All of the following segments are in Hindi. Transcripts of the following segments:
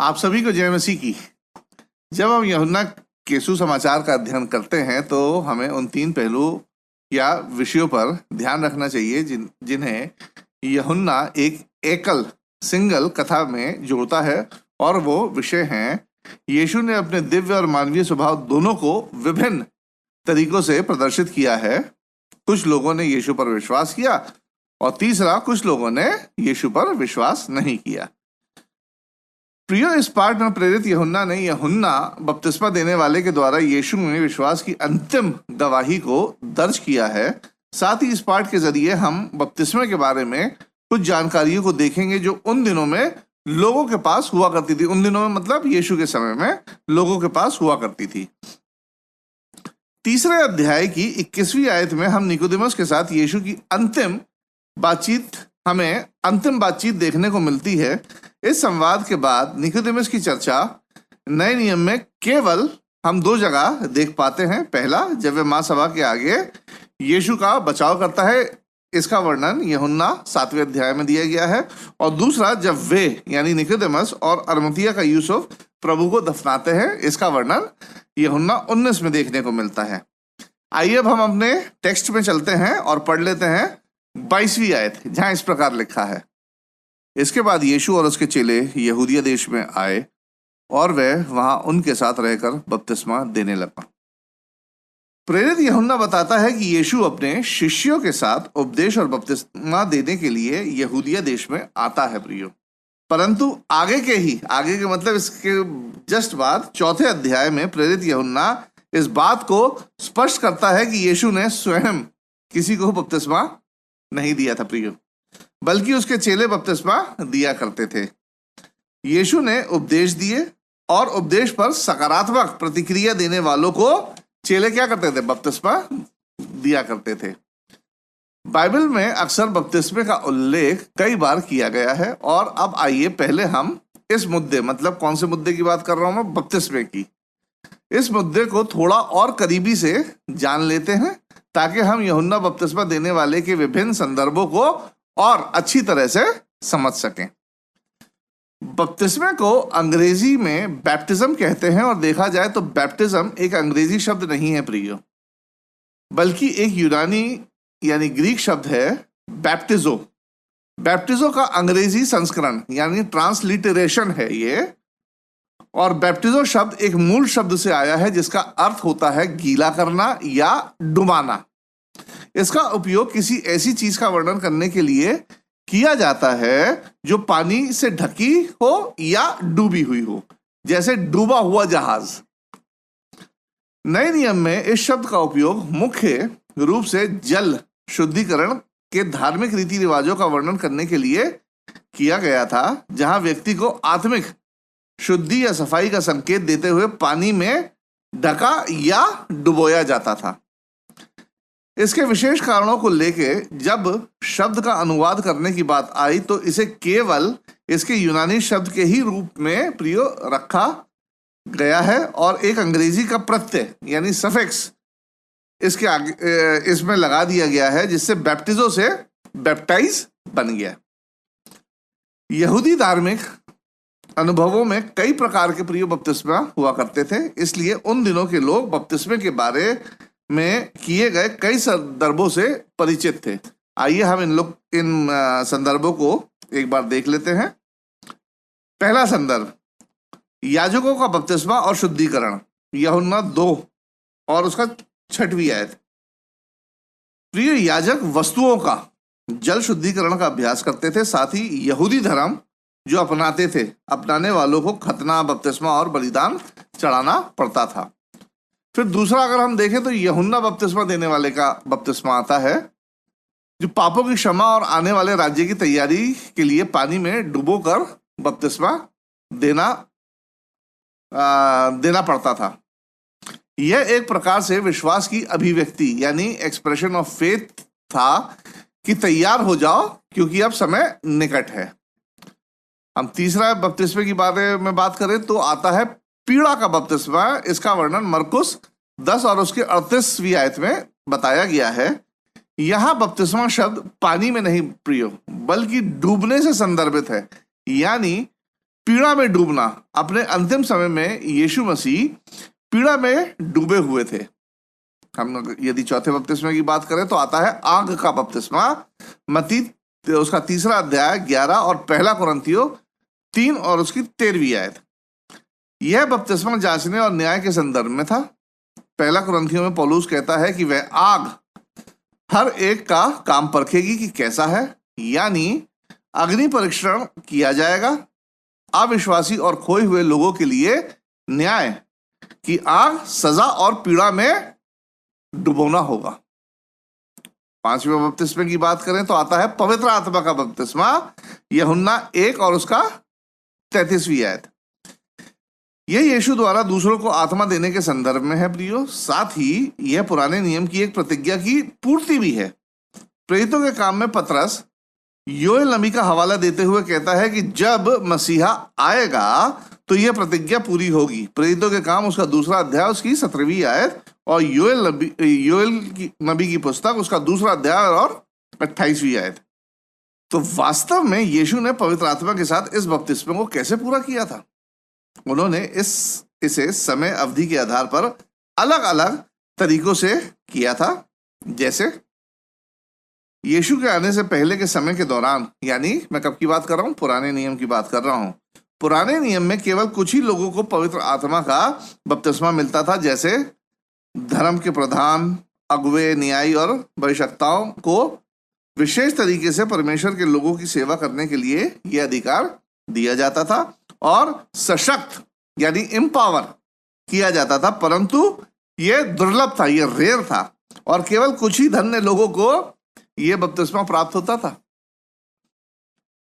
आप सभी को जय मसीह की। जब हम यूहन्ना के सुसमाचार का अध्ययन करते हैं तो हमें उन तीन पहलू या विषयों पर ध्यान रखना चाहिए जिन्हें यूहन्ना एक एकल सिंगल कथा में जोड़ता है, और वो विषय हैं यीशु ने अपने दिव्य और मानवीय स्वभाव दोनों को विभिन्न तरीकों से प्रदर्शित किया है। कुछ लोगों ने यीशु पर विश्वास किया और तीसरा, कुछ लोगों ने यीशु पर विश्वास नहीं किया। प्रियो, इस पाठ में प्रेरित यूहन्ना बपतिस्मा देने वाले के द्वारा यीशु में विश्वास की अंतिम गवाही को दर्ज किया है। साथ ही इस पाठ के जरिए हम बपतिस्मे के बारे में कुछ जानकारियों को देखेंगे जो उन दिनों में लोगों के पास हुआ करती थी। उन दिनों में मतलब यीशु के समय में लोगों के पास हुआ करती थी। तीसरे अध्याय की 21वीं आयत में हम निकोदेमुस के साथ यीशु की अंतिम बातचीत देखने को मिलती है। इस संवाद के बाद निकोदेमुस की चर्चा नए नियम में केवल हम दो जगह देख पाते हैं। पहला, जब वे महासभा के आगे यीशु का बचाव करता है, इसका वर्णन यूहन्ना 7वें अध्याय में दिया गया है। और दूसरा, जब वे यानी निकोदेमुस और अरमतिया का यूसुफ प्रभु को दफनाते हैं, इसका वर्णन यूहन्ना 19 में देखने को मिलता है। आइए अब हम अपने टेक्स्ट में चलते हैं और पढ़ लेते हैं 22वीं आयत, जहां इस प्रकार लिखा है। इसके बाद यीशु और उसके चेले यहूदिया देश में आए और वह वहां उनके साथ रहकर बपतिस्मा देने लगा। प्रेरित यूहन्ना बताता है कि यीशु अपने शिष्यों के साथ उपदेश और बपतिस्मा देने के लिए यहूदिया देश में आता है प्रियो। परंतु आगे के मतलब इसके जस्ट बाद 4थे अध्याय में प्रेरित यूहन्ना इस बात को स्पष्ट करता है कि यीशु ने स्वयं किसी को बपतिस्मा नहीं दिया था प्रियो, बल्कि उसके चेले बपतिस्मा दिया करते थे। यीशु ने उपदेश दिए और उपदेश पर सकारात्मक प्रतिक्रिया देने वालों को चेले क्या करते थे? बपतिस्मा दिया करते थे। बाइबल में अक्सर बपतिस्मे का उल्लेख कई बार किया गया है। और अब आइए पहले हम इस मुद्दे, मतलब कौन से मुद्दे की बात कर रहा हूं मैं? बपतिस्मे की। इस मुद्दे को थोड़ा और करीबी से जान लेते हैं ताकि हम यूहन्ना बपतिस्मा देने वाले के विभिन्न संदर्भों को और अच्छी तरह से समझ सकें। बपतिस्मे को अंग्रेजी में बैप्टिज्म कहते हैं, और देखा जाए तो बैप्टिज्म एक अंग्रेजी शब्द नहीं है प्रियो, बल्कि एक यूनानी यानी ग्रीक शब्द है बैप्टिजो। बैप्टिजो का अंग्रेजी संस्करण यानी ट्रांसलिटरेशन है ये। और बैप्टिजो शब्द एक मूल शब्द से आया है जिसका अर्थ होता है गीला करना या डुबाना। इसका उपयोग किसी ऐसी चीज का वर्णन करने के लिए किया जाता है जो पानी से ढकी हो या डूबी हुई हो, जैसे डूबा हुआ जहाज। नए नियम में इस शब्द का उपयोग मुख्य रूप से जल शुद्धिकरण के धार्मिक रीति रिवाजों का वर्णन करने के लिए किया गया था, जहां व्यक्ति को आत्मिक शुद्धि या सफाई का संकेत देते हुए पानी में ढका या डुबोया जाता था। इसके विशेष कारणों को लेके जब शब्द का अनुवाद करने की बात आई तो इसे केवल इसके यूनानी शब्द के ही रूप में प्रयोग रखा गया है, और एक अंग्रेजी का प्रत्यय यानी सफिक्स इसके आगे इसमें लगा दिया गया है, जिससे बैप्टिजो से बैप्टाइज बन गया। यहूदी धार्मिक अनुभवों में कई प्रकार के प्रिय बपतिस्मा हुआ करते थे, इसलिए उन दिनों के लोग बपतिस्मे के बारे में किए गए कई संदर्भों से परिचित थे। आइए हम इन संदर्भों को एक बार देख लेते हैं। पहला संदर्भ, याजकों का बपतिस्मा और शुद्धिकरण, यूहन्ना 2 और उसका 6वीं आयत। प्रिय, याजक वस्तुओं का जल शुद्धिकरण का अभ्यास करते थे। साथ ही यहूदी धर्म जो अपनाने वालों को खतना, बपतिस्मा और बलिदान चढ़ाना पड़ता था। फिर दूसरा अगर हम देखें तो यूहन्ना बपतिस्मा देने वाले का बपतिस्मा आता है, जो पापों की क्षमा और आने वाले राज्य की तैयारी के लिए पानी में डुबोकर बपतिस्मा देना पड़ता था। यह एक प्रकार से विश्वास की अभिव्यक्ति यानी एक्सप्रेशन ऑफ फेथ था कि तैयार हो जाओ क्योंकि अब समय निकट है। हम तीसरा बपतिस्मे की बारे में बात करें तो आता है पीड़ा का बपतिस्मा। इसका वर्णन मरकुस 10 और उसके 38वीं आयत में बताया गया है। यहां बपतिस्मा शब्द पानी में नहीं प्रियो, बल्कि डूबने से संदर्भित है। यानी पीड़ा में डूबना। अपने अंतिम समय में यीशु मसीह पीड़ा में डूबे हुए थे। हम यदि चौथे बपतिस्मे की बात करें तो आता है आग का बपतिस्मा, मत्ती उसका 3 अध्याय 11 और 1 कुरिन्थियों 3 और उसकी 13वीं आयत। यह बपतिस्मा जांचने और न्याय के संदर्भ में था। 1 कुरिन्थियों में पौलुस कहता है कि वह आग हर एक का काम परखेगी कि कैसा है, यानी अग्नि परीक्षण किया जाएगा। अविश्वासी और खोए हुए लोगों के लिए न्याय की आग सजा और पीड़ा में डुबोना होगा। 5वें बपतिस्मे की बात करें तो आता है पवित्र आत्मा का बपतिस्मा, यूहन्ना 1 और उसका 33वीं आयत। यह यीशु द्वारा दूसरों को आत्मा देने के संदर्भ में है प्रियो। साथ ही यह पुराने नियम की एक प्रतिज्ञा की पूर्ति भी है। प्रेरितों के काम में पतरस योएल नबी का हवाला देते हुए कहता है कि जब मसीहा आएगा तो यह प्रतिज्ञा पूरी होगी। प्रेरितों के काम उसका 2 अध्याय उसकी 17वीं आयत और योएल नबी की पुस्तक उसका 2 अध्याय और 28वीं आयत। तो वास्तव में यीशु ने पवित्र आत्मा के साथ इस बपतिस्मे को कैसे पूरा किया था? उन्होंने इसे समय अवधि के आधार पर अलग अलग तरीकों से किया था। जैसे यीशु के आने से पहले के समय के दौरान, यानी मैं कब की बात कर रहा हूं? पुराने नियम की बात कर रहा हूं। पुराने नियम में केवल कुछ ही लोगों को पवित्र आत्मा का बपतिस्मा मिलता था, जैसे धर्म के प्रधान, अगुवे, न्यायी और भविष्यवक्ताओं को विशेष तरीके से परमेश्वर के लोगों की सेवा करने के लिए यह अधिकार दिया जाता था और सशक्त यानी एम्पावर किया जाता था, परंतु यह दुर्लभ था, यह रेयर था और केवल कुछ ही धन्य लोगों को यह बपतिस्मा प्राप्त होता था।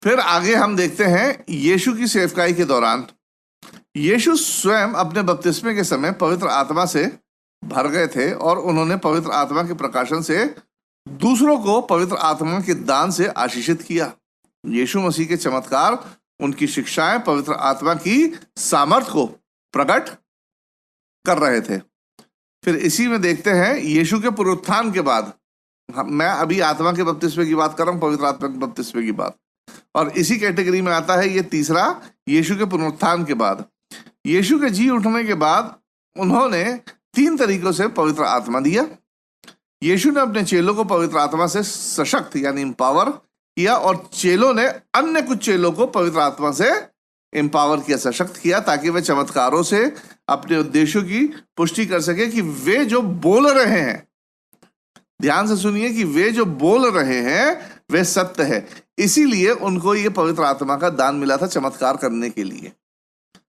फिर आगे हम देखते हैं यीशु की सेवकाई के दौरान यीशु स्वयं अपने बपतिस्मे के समय पवित्र आत्मा से भर गए थे और उन्होंने पवित्र आत्मा के प्रकाशन से दूसरों को पवित्र आत्मा के दान से आशीषित किया। यीशु मसीह के चमत्कार, उनकी शिक्षाएं पवित्र आत्मा की सामर्थ को प्रकट कर रहे थे। फिर इसी में देखते हैं यीशु के पुनरुत्थान के बाद, मैं अभी आत्मा के बपतिस्मे की बात कर रहा हूं, पवित्र आत्मा के बपतिस्मे की बात, और इसी कैटेगरी में आता है ये तीसरा, यीशु के पुनरुत्थान के बाद। यीशु के जी उठने के बाद उन्होंने 3 तरीकों से पवित्र आत्मा दिया। यीशु ने अपने चेलों को पवित्र आत्मा से सशक्त यानी एम्पावर किया और चेलों ने अन्य कुछ चेलों को पवित्र आत्मा से एम्पावर किया, सशक्त किया, ताकि वे चमत्कारों से अपने उद्देश्यों की पुष्टि कर सके कि वे जो बोल रहे हैं, ध्यान से सुनिए, कि वे जो बोल रहे हैं वे सत्य है। इसीलिए उनको ये पवित्र आत्मा का दान मिला था चमत्कार करने के लिए।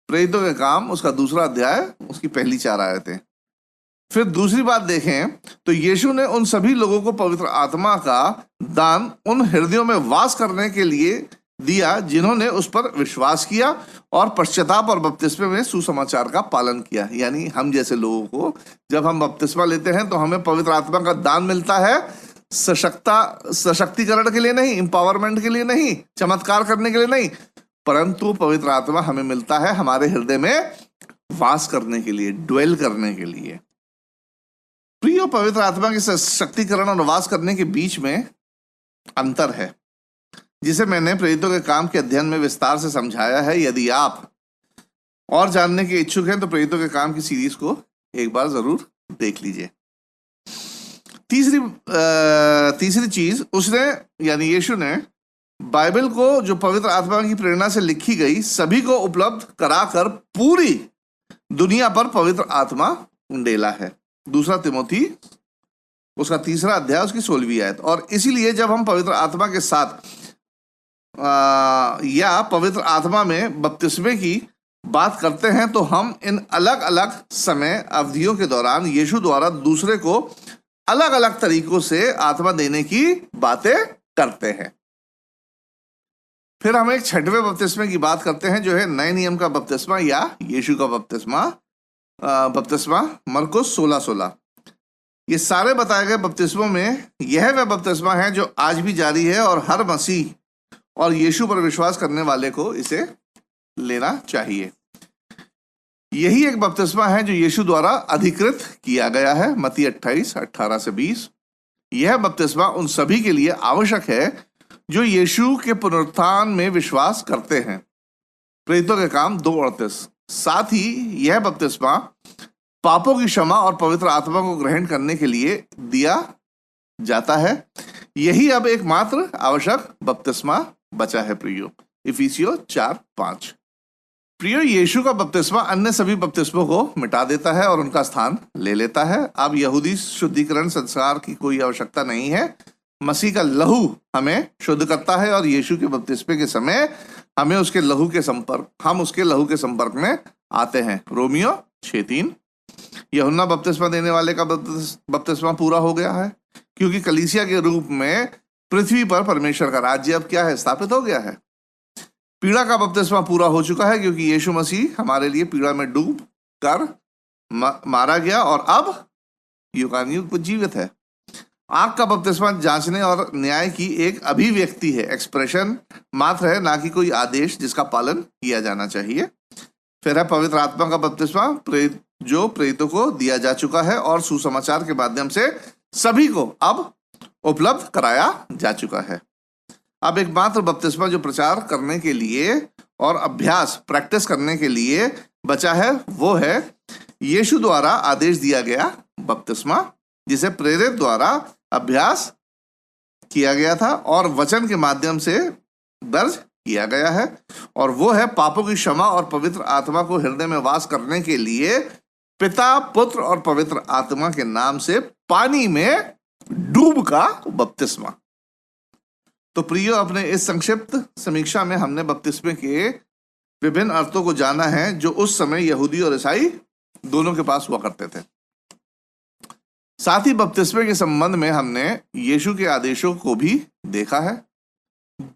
प्रेरितों के काम उसका 2 अध्याय उसकी पहली 4 आयतें। फिर दूसरी बात देखें तो यीशु ने उन सभी लोगों को पवित्र आत्मा का दान उन हृदयों में वास करने के लिए दिया जिन्होंने उस पर विश्वास किया और पश्चाताप और बपतिस्मे में सुसमाचार का पालन किया। यानी हम जैसे लोगों को जब हम बपतिस्मा लेते हैं तो हमें पवित्र आत्मा का दान मिलता है, सशक्तिकरण के लिए नहीं, एम्पावरमेंट के लिए नहीं, चमत्कार करने के लिए नहीं, परंतु पवित्र आत्मा हमें मिलता है हमारे हृदय में वास करने के लिए, ड्वेल करने के लिए। प्रिय, पवित्र आत्मा के सशक्तिकरण और वास करने के बीच में अंतर है, जिसे मैंने प्रेरितों के काम के अध्ययन में विस्तार से समझाया है। यदि आप और जानने के इच्छुक हैं तो प्रेरितों के काम की सीरीज को एक बार जरूर देख लीजिए। तीसरी चीज, उसने यानी यीशु ने बाइबल को जो पवित्र आत्मा की प्रेरणा से लिखी गई सभी को उपलब्ध कराकर पूरी दुनिया पर पवित्र आत्मा डेला है। 2 तिमोथी उसका 3 अध्याय उसकी 16वीं आयत। और इसीलिए जब हम पवित्र आत्मा के साथ या पवित्र आत्मा में बपतिस्मे की बात करते हैं तो हम इन अलग अलग समय अवधियों के दौरान यीशु द्वारा दूसरे को अलग अलग तरीकों से आत्मा देने की बातें करते हैं। फिर हम एक 6वें बपतिस्मे की बात करते हैं जो है नए नियम का बपतिस्मा या यीशु का बपतिस्मा मरकुस 16:16। ये सारे बताए गए बपतिस्मों में यह वह बपतिस्मा है जो आज भी जारी है और हर मसीह और यीशु पर विश्वास करने वाले को इसे लेना चाहिए। यही एक बपतिस्मा है जो यीशु द्वारा अधिकृत किया गया है, मत्ती 28:18-20। यह बपतिस्मा उन सभी के लिए आवश्यक है जो यीशु के पुनरुत्थान में विश्वास करते हैं। प्रेरितों के काम 2:38। साथ ही यह बपतिस्मा पापों की क्षमा और पवित्र आत्मा को ग्रहण करने के लिए दिया जाता है। यही अब एकमात्र आवश्यक बपतिस्मा बचा है प्रियो। इफिसियों 4:5। प्रियो, यीशु का बपतिस्मा अन्य सभी बपतिस्मों को मिटा देता है और उनका स्थान ले लेता है। अब यहूदी शुद्धिकरण संस्कार की कोई आवश्यकता नहीं है। मसीह का लहू हमें शुद्ध करता है और यीशु के बपतिस्मे के समय हम उसके लहू के संपर्क में आते हैं। रोमियो 6:3। यूहन्ना बपतिस्मा देने वाले का बपतिस्मा पूरा हो गया है, क्योंकि कलीसिया के रूप में पृथ्वी पर परमेश्वर का राज्य अब क्या है? स्थापित हो गया है। पीड़ा का बपतिस्मा पूरा हो चुका है, क्योंकि यीशु मसीह हमारे लिए पीड़ा में डूब कर मारा गया और अब युगानुयुग जीवित है। आग का बपतिस्मा जांचने और न्याय की एक अभिव्यक्ति है, एक्सप्रेशन मात्र है, ना कि कोई आदेश जिसका पालन किया जाना चाहिए। फिर है पवित्र आत्मा का बपतिस्मा, जो प्रेरितों को दिया जा चुका है और सुसमाचार के माध्यम से सभी को अब उपलब्ध कराया जा चुका है। अब एकमात्र बपतिस्मा जो प्रचार करने के लिए और अभ्यास प्रैक्टिस करने के लिए बचा है, वो है यीशु द्वारा आदेश दिया गया बपतिस्मा, जिसे प्रेरित द्वारा अभ्यास किया गया था और वचन के माध्यम से दर्ज किया गया है, और वो है पापों की क्षमा और पवित्र आत्मा को हृदय में वास करने के लिए पिता, पुत्र और पवित्र आत्मा के नाम से पानी में डूब का बपतिस्मा। तो प्रियो, अपने इस संक्षिप्त समीक्षा में हमने बपतिस्मे के विभिन्न अर्थों को जाना है, जो उस समय यहूदी और ईसाई दोनों के पास हुआ करते थे। साथ ही बपतिस्मे के संबंध में हमने यीशु के आदेशों को भी देखा है,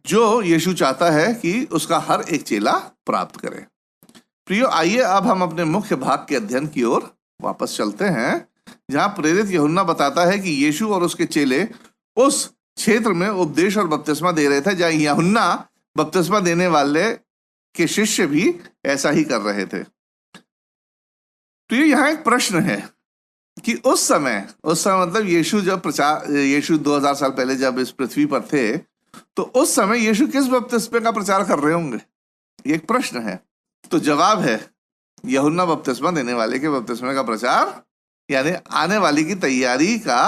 जो यीशु चाहता है कि उसका हर एक चेला प्राप्त करे। प्रियो, आइए अब हम अपने मुख्य भाग के अध्ययन की ओर वापस चलते हैं, जहां प्रेरित यूहन्ना बताता है कि यीशु और उसके चेले उस क्षेत्र में उपदेश और बपतिस्मा दे रहे थे जहां यूहन्ना बपतिस्मा देने वाले के शिष्य भी ऐसा ही कर रहे थे। तो यहाँ एक प्रश्न है कि उस समय मतलब यीशु 2000 साल पहले जब इस पृथ्वी पर थे, तो उस समय यीशु किस बपतिस्मे का प्रचार कर रहे होंगे? ये एक प्रश्न है। तो जवाब है यूहन्ना बपतिस्मा देने वाले के बपतिस्मे का प्रचार, यानी आने वाली की तैयारी का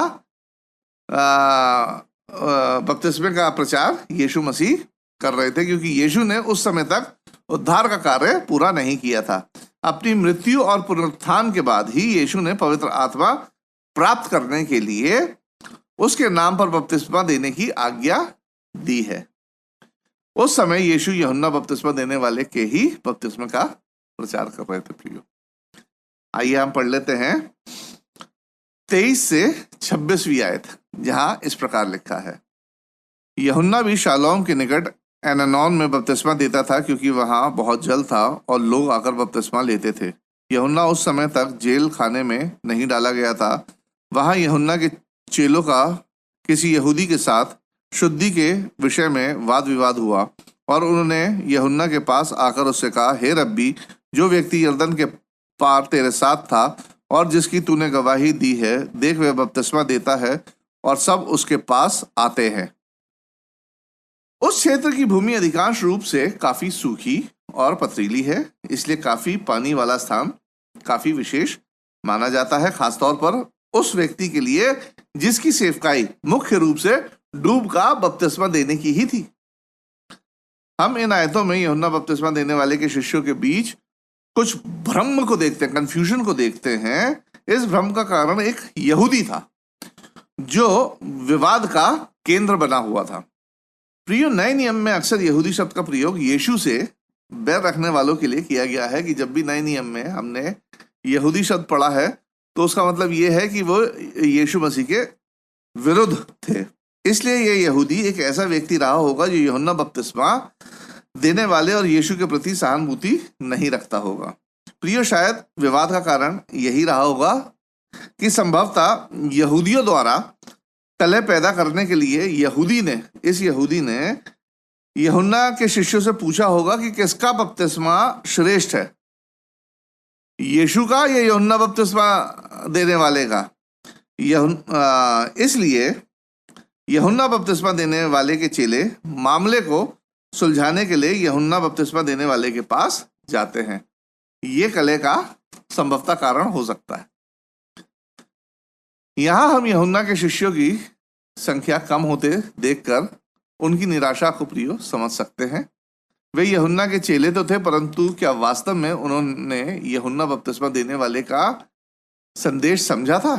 बपतिस्मे का प्रचार यीशु मसीह कर रहे थे, क्योंकि यीशु ने उस समय तक उद्धार का कार्य पूरा नहीं किया था। अपनी मृत्यु और पुनरुत्थान के बाद ही यीशु ने पवित्र आत्मा प्राप्त करने के लिए उसके नाम पर बपतिस्मा देने की आज्ञा दी है। उस समय यीशु यूहन्ना बपतिस्मा देने वाले के ही बपतिस्मा का प्रचार कर रहे थे। प्रियो, आइए हम पढ़ लेते हैं 23 से 26वीं आयत, जहां इस प्रकार लिखा है, यूहन्ना भी शालोम के निकट एनानोन में बपतिस्मा देता था, क्योंकि वहां बहुत जल था और लोग आकर बपतिस्मा लेते थे। यूहन्ना उस समय तक जेल खाने में नहीं डाला गया था। वहां यूहन्ना के चेलों का किसी यहूदी के साथ शुद्धि के विषय में वाद विवाद हुआ, और उन्होंने यूहन्ना के पास आकर उससे कहा, हे रब्बी, जो व्यक्ति यरदन के पार तेरे साथ था और जिसकी तूने गवाही दी है, देख वह बपतिस्मा देता है और सब उसके पास आते हैं। उस क्षेत्र की भूमि अधिकांश रूप से काफी सूखी और पथरीली है, इसलिए काफी पानी वाला स्थान काफी विशेष माना जाता है, खासतौर पर उस व्यक्ति के लिए जिसकी सेवकाई मुख्य रूप से डूब का बपतिस्मा देने की ही थी। हम इन आयतों में यूहन्ना बपतिस्मा देने वाले के शिष्यों के बीच कुछ भ्रम को देखते हैं, कंफ्यूजन को देखते हैं। इस भ्रम का कारण एक यहूदी था, जो विवाद का केंद्र बना हुआ था। प्रियो, नए नियम में अक्सर यहूदी शब्द का प्रयोग यीशु से बैर रखने वालों के लिए किया गया है, कि जब भी नए नियम में हमने यहूदी शब्द पढ़ा है, तो उसका मतलब ये है कि वो यीशु मसीह के विरुद्ध थे। इसलिए ये यहूदी एक ऐसा व्यक्ति रहा होगा जो यूहन्ना बपतिस्मा देने वाले और यीशु के प्रति सहानुभूति नहीं रखता होगा। प्रियो, शायद विवाद का कारण यही रहा होगा कि संभवतः यहूदियों द्वारा कलह पैदा करने के लिए इस यहूदी ने यूहन्ना के शिष्यों से पूछा होगा कि किसका बपतिस्मा श्रेष्ठ है, यीशु का या यूहन्ना बपतिस्मा देने वाले का। इसलिए यूहन्ना बपतिस्मा देने वाले के चेले मामले को सुलझाने के लिए यूहन्ना बपतिस्मा देने वाले के पास जाते हैं। ये कलह का संभवतः कारण हो सकता है। यहां हम यूहन्ना के शिष्यों की संख्या कम होते देखकर उनकी निराशा को प्रियो समझ सकते हैं। वे यूहन्ना के चेले तो थे, परंतु क्या वास्तव में उन्होंने यूहन्ना बपतिस्मा देने वाले का संदेश समझा था?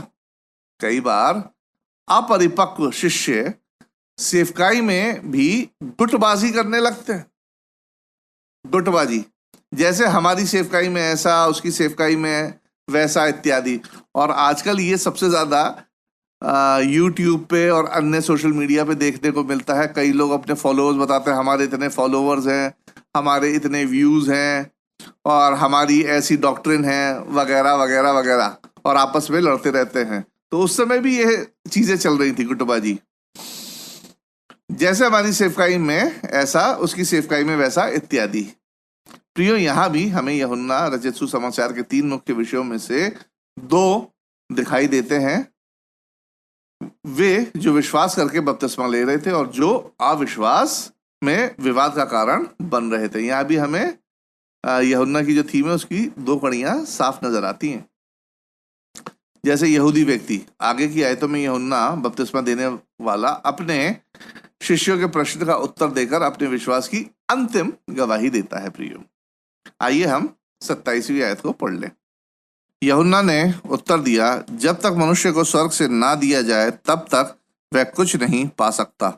कई बार अपरिपक्व शिष्य सेवकाई में भी गुटबाजी करने लगते हैं। गुटबाजी, जैसे हमारी सेवकाई में ऐसा, उसकी सेवकाई में वैसा इत्यादि। और आजकल ये सबसे ज्यादा यूट्यूब पे और अन्य सोशल मीडिया पे देखने को मिलता है। कई लोग अपने फॉलोअर्स बताते हैं, हमारे इतने फॉलोअर्स हैं, हमारे इतने व्यूज हैं और हमारी ऐसी डॉक्ट्रिन है वगैरह वगैरह वगैरह, और आपस में लड़ते रहते हैं। तो उस समय भी ये चीजें चल रही थी, गुटबाजी। जैसे हमारी सेवकाई में ऐसा, उसकी सेवकाई में वैसा इत्यादि। प्रियो, यहां भी हमें यूहन्ना रचित सुसमाचार के 3 मुख्य विषयों में से 2 दिखाई देते हैं। वे जो विश्वास करके बपतिस्मा ले रहे थे और जो अविश्वास में विवाद का कारण बन रहे थे। यहां भी हमें यूहन्ना की जो थीम है उसकी 2 कड़ियां साफ नजर आती हैं। जैसे यहूदी व्यक्ति, आगे की आयतों में यूहन्ना बपतिस्मा देने वाला अपने शिष्यों के प्रश्न का उत्तर देकर अपने विश्वास की अंतिम गवाही देता है। प्रियो, आइए हम 27वीं आयत को पढ़ लें। यूहन्ना ने उत्तर दिया, जब तक मनुष्य को स्वर्ग से ना दिया जाए तब तक वह कुछ नहीं पा सकता।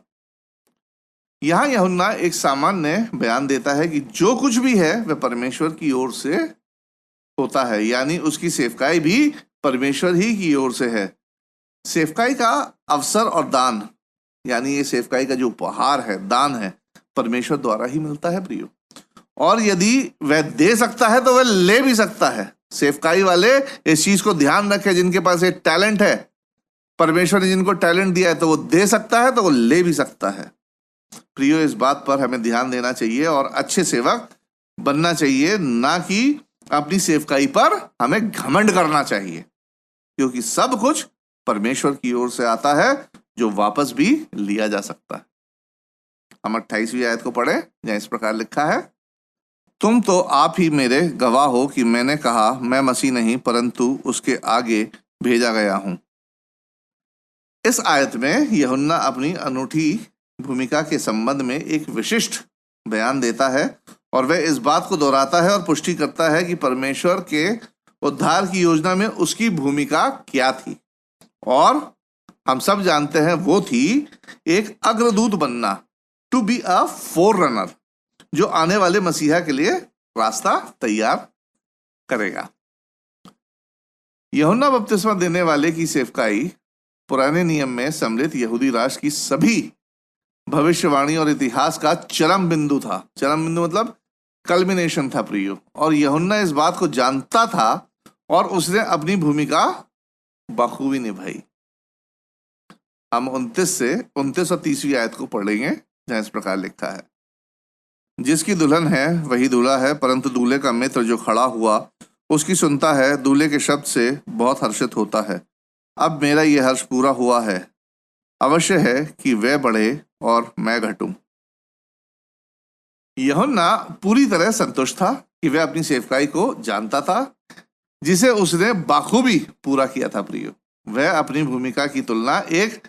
यहां यूहन्ना एक सामान्य बयान देता है कि जो कुछ भी है वह परमेश्वर की ओर से होता है, यानी उसकी सेवकाई भी परमेश्वर ही की ओर से है। सेवकाई का अवसर और दान, यानी ये सेवकाई का जो उपहार है, दान है, परमेश्वर द्वारा ही मिलता है। प्रियो, और यदि वह दे सकता है तो वह ले भी सकता है। सेवकाई वाले इस चीज को ध्यान रखें, जिनके पास एक टैलेंट है, परमेश्वर ने जिनको टैलेंट दिया है, तो वो दे सकता है तो वो ले भी सकता है। प्रियो, इस बात पर हमें ध्यान देना चाहिए और अच्छे सेवक बनना चाहिए, ना कि अपनी सेवकाई पर हमें घमंड करना चाहिए, क्योंकि सब कुछ परमेश्वर की ओर से आता है जो वापस भी लिया जा सकता है। हम 28वीं आयत को पढ़े, जहां इस प्रकार लिखा है, तुम तो आप ही मेरे गवाह हो कि मैंने कहा मैं मसीह नहीं परंतु उसके आगे भेजा गया हूं। इस आयत में यूहन्ना अपनी अनूठी भूमिका के संबंध में एक विशिष्ट बयान देता है और वह इस बात को दोहराता है और पुष्टि करता है कि परमेश्वर के उद्धार की योजना में उसकी भूमिका क्या थी। और हम सब जानते हैं वो थी एक अग्रदूत बनना, टू बी अ फोररनर, जो आने वाले मसीहा के लिए रास्ता तैयार करेगा। यूहन्ना बपतिस्मा देने वाले की सेवकाई पुराने नियम में सम्मिलित यहूदी राष्ट्र की सभी भविष्यवाणी और इतिहास का चरम बिंदु था। चरम बिंदु मतलब कल्मिनेशन था। प्रियो, और यूहन्ना इस बात को जानता था और उसने अपनी भूमिका बखूबी निभाई। हम 29 और 30वीं आयत को पढ़ेंगे, जहां इस प्रकार लिखा है, जिसकी दुल्हन है वही दूल्हा है, परंतु दूल्हे का मित्र जो खड़ा हुआ उसकी सुनता है, दूल्हे के शब्द से बहुत हर्षित होता है। अब मेरा यह हर्ष पूरा हुआ है, अवश्य है कि वह बढ़े और मैं घटूं। यूहन्ना पूरी तरह संतुष्ट था कि वह अपनी सेवकाई को जानता था, जिसे उसने बाखूबी पूरा किया था। प्रियो, वह अपनी भूमिका की तुलना एक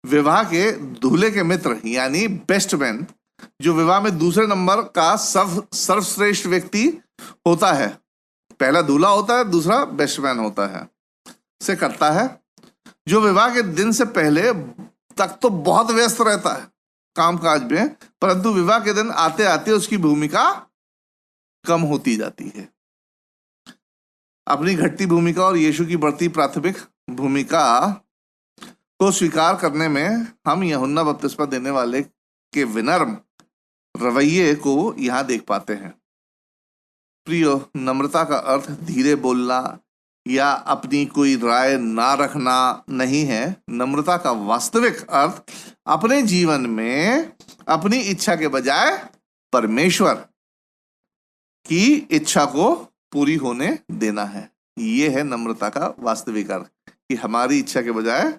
विवाह के दूल्हे के मित्र यानी बेस्ट मैन, जो विवाह में दूसरे नंबर का सर्वश्रेष्ठ व्यक्ति होता है, पहला दूल्हा होता है, दूसरा बेस्ट मैन होता है, से करता है, जो विवाह के दिन से पहले तक तो बहुत व्यस्त रहता है कामकाज में, परंतु विवाह के दिन आते आते उसकी भूमिका कम होती जाती है। अपनी घटती भूमिका और यीशु की बढ़ती प्राथमिक भूमिका को स्वीकार करने में हम यूहन्ना बपतिस्मा देने वाले के विनम्र रवैये को यहां देख पाते हैं। प्रियो, नम्रता का अर्थ धीरे बोलना या अपनी कोई राय ना रखना नहीं है। नम्रता का वास्तविक अर्थ अपने जीवन में अपनी इच्छा के बजाय परमेश्वर की इच्छा को पूरी होने देना है। ये है नम्रता का वास्तविक अर्थ, कि हमारी इच्छा के बजाय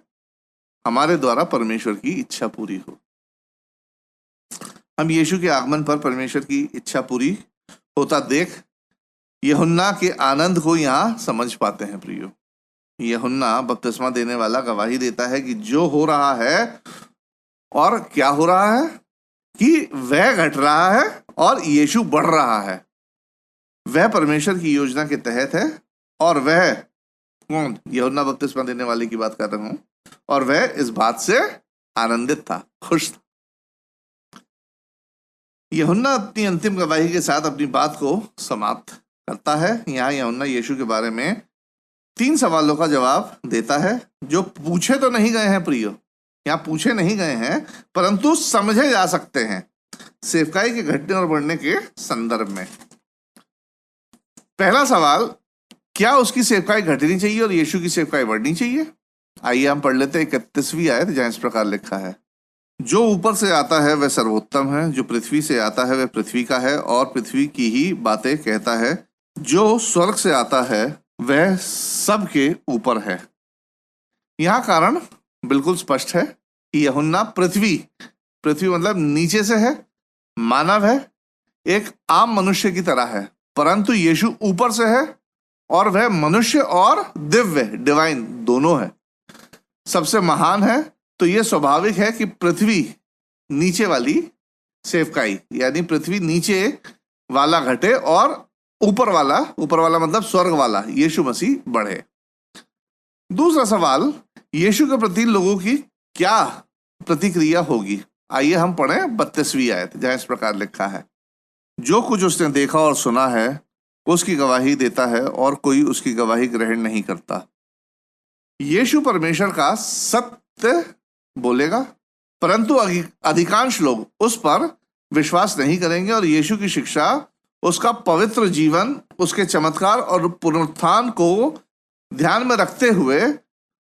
हमारे द्वारा परमेश्वर की इच्छा पूरी हो। हम यीशु के आगमन पर परमेश्वर की इच्छा पूरी होता देख यूहन्ना के आनंद को यहाँ समझ पाते हैं प्रियो। यूहन्ना बपतिस्मा देने वाला गवाही देता है कि जो हो रहा है और क्या हो रहा है कि वह घट रहा है और यीशु बढ़ रहा है। वह परमेश्वर की योजना के तहत है और वह कौन? यूहन्ना बपतिस्मा देने वाले की बात कर रहा हूं। और वह इस बात से आनंदित था, खुश था। यूहन्ना अपनी अंतिम गवाही के साथ अपनी बात को समाप्त करता है। यहाँ यूहन्ना यीशु के बारे में 3 सवालों का जवाब देता है जो पूछे तो नहीं गए हैं प्रियो, यहाँ पूछे नहीं गए हैं परंतु समझे जा सकते हैं सेवकाई के घटने और बढ़ने के संदर्भ में। पहला सवाल, क्या उसकी सेवकाई घटनी चाहिए और यीशु की सेवकाई बढ़नी चाहिए? आइए हम पढ़ लेते हैं 31वीं आयत, जहां इस प्रकार लिखा है, जो ऊपर से आता है वह सर्वोत्तम है, जो पृथ्वी से आता है वह पृथ्वी का है और पृथ्वी की ही बातें कहता है। जो स्वर्ग से आता है वह सबके ऊपर है। यहाँ कारण बिल्कुल स्पष्ट है कि यूहन्ना पृथ्वी मतलब नीचे से है, मानव है, एक आम मनुष्य की तरह है, परंतु यीशु ऊपर से है और वह मनुष्य और दिव्य डिवाइन दोनों है, सबसे महान है। तो यह स्वाभाविक है कि पृथ्वी नीचे वाली सेवकाई यानी पृथ्वी नीचे वाला घटे और ऊपर वाला मतलब स्वर्ग वाला यीशु मसीह बढ़े। दूसरा सवाल, यीशु के प्रति लोगों की क्या प्रतिक्रिया होगी? आइए हम पढ़ें 32वीं आयत, जहां इस प्रकार लिखा है, जो कुछ उसने देखा और सुना है उसकी गवाही देता है और कोई उसकी गवाही ग्रहण नहीं करता। यीशु परमेश्वर का सत्य बोलेगा परंतु अधिकांश लोग उस पर विश्वास नहीं करेंगे और यीशु की शिक्षा, उसका पवित्र जीवन, उसके चमत्कार और पुनरुत्थान को ध्यान में रखते हुए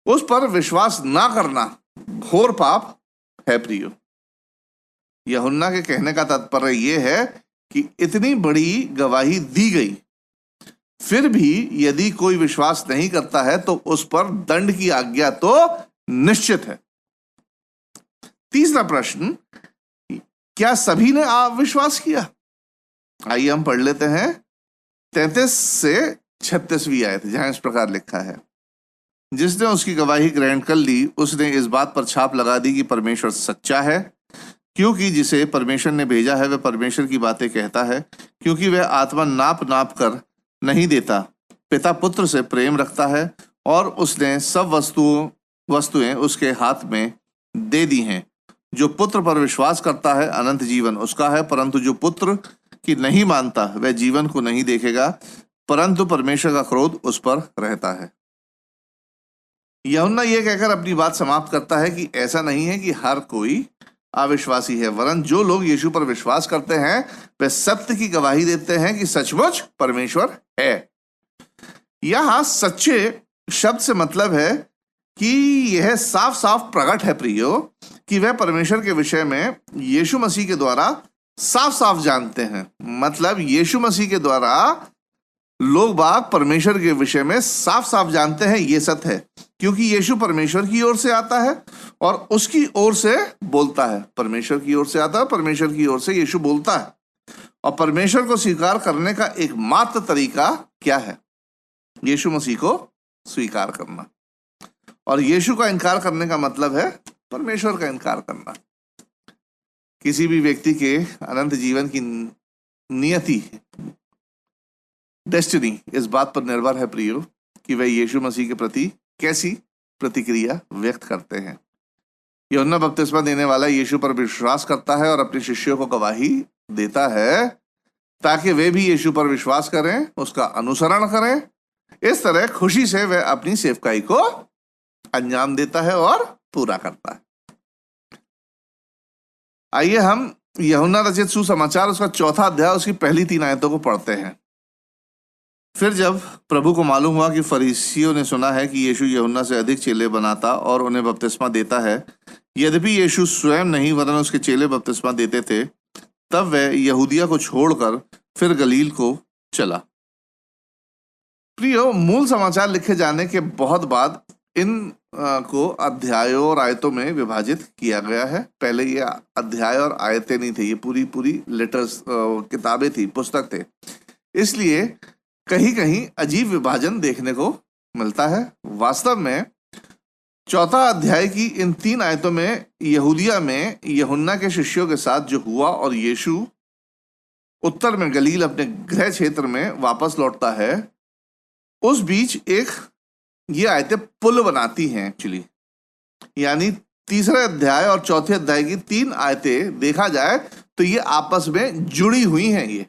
उस पर विश्वास ना करना घोर पाप है प्रियो। यूहन्ना के कहने का तात्पर्य यह है कि इतनी बड़ी गवाही दी गई, फिर भी यदि कोई विश्वास नहीं करता है तो उस पर दंड की आज्ञा तो निश्चित है। तीसरा प्रश्न, क्या सभी ने विश्वास किया? आइए हम पढ़ लेते हैं 33 से 36वीं आयत, जहां इस प्रकार लिखा है, जिसने उसकी गवाही ग्रहण कर ली उसने इस बात पर छाप लगा दी कि परमेश्वर सच्चा है, क्योंकि जिसे परमेश्वर ने भेजा है वह परमेश्वर की बातें कहता है, क्योंकि वह आत्मा नाप कर नहीं देता। पिता पुत्र से प्रेम रखता है और उसने सब वस्तुएं उसके हाथ में दे दी हैं। जो पुत्र पर विश्वास करता है अनंत जीवन उसका है, परंतु जो पुत्र की नहीं मानता वह जीवन को नहीं देखेगा, परंतु परमेश्वर का क्रोध उस पर रहता है। यूहन्ना यह कहकर अपनी बात समाप्त करता है कि ऐसा नहीं है कि हर कोई अविश्वासी है, वरन जो लोग यीशु पर विश्वास करते हैं वे सत्य की गवाही देते हैं कि सचमुच परमेश्वर है। यहां सच्चे शब्द से मतलब है कि यह साफ साफ प्रकट है प्रियो कि वह परमेश्वर के विषय में यीशु मसीह के द्वारा साफ साफ जानते हैं। मतलब यीशु मसीह के द्वारा लोग बाग परमेश्वर के विषय में साफ साफ जानते हैं, ये सत्य है, क्योंकि यीशु परमेश्वर की ओर से आता है और उसकी ओर से बोलता है। परमेश्वर की ओर से आता है, परमेश्वर की ओर से यीशु बोलता है। और परमेश्वर को स्वीकार करने का एकमात्र तरीका क्या है? यीशु मसीह को स्वीकार करना। और यीशु का इनकार करने का मतलब है परमेश्वर का इनकार करना। किसी भी व्यक्ति के अनंत जीवन की नियति, डेस्टिनी इस बात पर निर्भर है प्रियो कि वह यीशु मसीह के प्रति कैसी प्रतिक्रिया व्यक्त करते हैं। यूहन्ना बपतिस्मा देने वाला यीशु पर विश्वास करता है और अपने शिष्यों को गवाही देता है ताकि वे भी यीशु पर विश्वास करें, उसका अनुसरण करें। इस तरह खुशी से वह अपनी सेवकाई को अंजाम देता है और पूरा करता है। आइए हम यूहन्ना रचित सुसमाचार उसका 4था अध्याय उसकी पहली 3 आयतों को पढ़ते हैं। फिर जब प्रभु को मालूम हुआ कि फरीसियों ने सुना है कि यीशु यूहन्ना से अधिक चेले बनाता और उन्हें बपतिस्मा देता है, यद्यपि यीशु स्वयं नहीं वरन उसके चेले बपतिस्मा देते थे, तब वह यहूदिया को छोड़कर फिर गलील को चला। प्रियो, मूल समाचार लिखे जाने के बहुत बाद इन को अध्यायों और आयतों में विभाजित किया गया है। पहले ये अध्याय और आयतें नहीं थे, ये पूरी पूरी लेटर्स किताबें थी, पुस्तक थे, इसलिए कहीं कहीं अजीब विभाजन देखने को मिलता है। वास्तव में चौथा अध्याय की इन 3 आयतों में यहूदिया में यूहन्ना के शिष्यों के साथ जो हुआ और यीशु उत्तर में गलील अपने गृह क्षेत्र में वापस लौटता है, उस बीच एक ये आयतें पुल बनाती हैं एक्चुअली। यानी तीसरे अध्याय और चौथे अध्याय की 3 आयतें देखा जाए तो ये आपस में जुड़ी हुई हैं। ये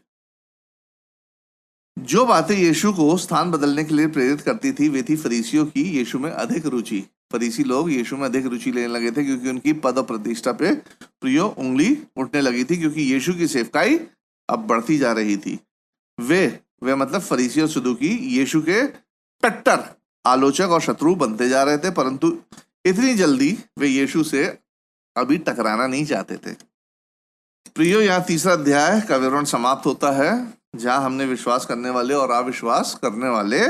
जो बातें यीशु को स्थान बदलने के लिए प्रेरित करती थी वे थी फरीसियों की यीशु में अधिक रुचि। फरीसी लोग यीशु में अधिक रुचि लेने लगे थे क्योंकि उनकी पद और प्रतिष्ठा पे प्रियो उंगली उठने लगी थी, क्योंकि यीशु की सेवकाई अब बढ़ती जा रही थी। वे मतलब फरीसी और सदूकी यीशु के कट्टर आलोचक और शत्रु बनते जा रहे थे, परंतु इतनी जल्दी वे यीशु से अभी टकराना नहीं चाहते थे। प्रियो, यहाँ तीसरा अध्याय का विवरण समाप्त होता है, जहां हमने विश्वास करने वाले और अविश्वास करने वाले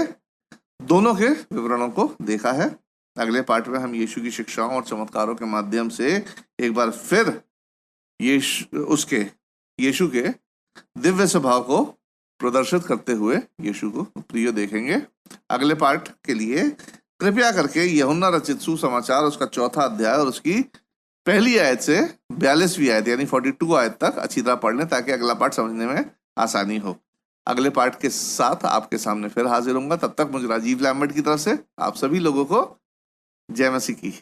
दोनों के विवरणों को देखा है। अगले पार्ट में हम यीशु की शिक्षाओं और चमत्कारों के माध्यम से एक बार फिर यीशु के दिव्य स्वभाव को प्रदर्शित करते हुए यीशु को प्रियो देखेंगे। अगले पार्ट के लिए कृपया करके यूहन्ना रचित सुसमाचार उसका चौथा अध्याय और उसकी पहली आयत से 42वीं आयत यानी 42 आयत तक अच्छी तरह पढ़ लें, ताकि अगला पार्ट समझने में आसानी हो। अगले पार्ट के साथ आपके सामने फिर हाजिर होऊंगा। तब तक मुझे राजीव लैम्बर्ट की तरफ से आप सभी लोगों को जय मसीह की।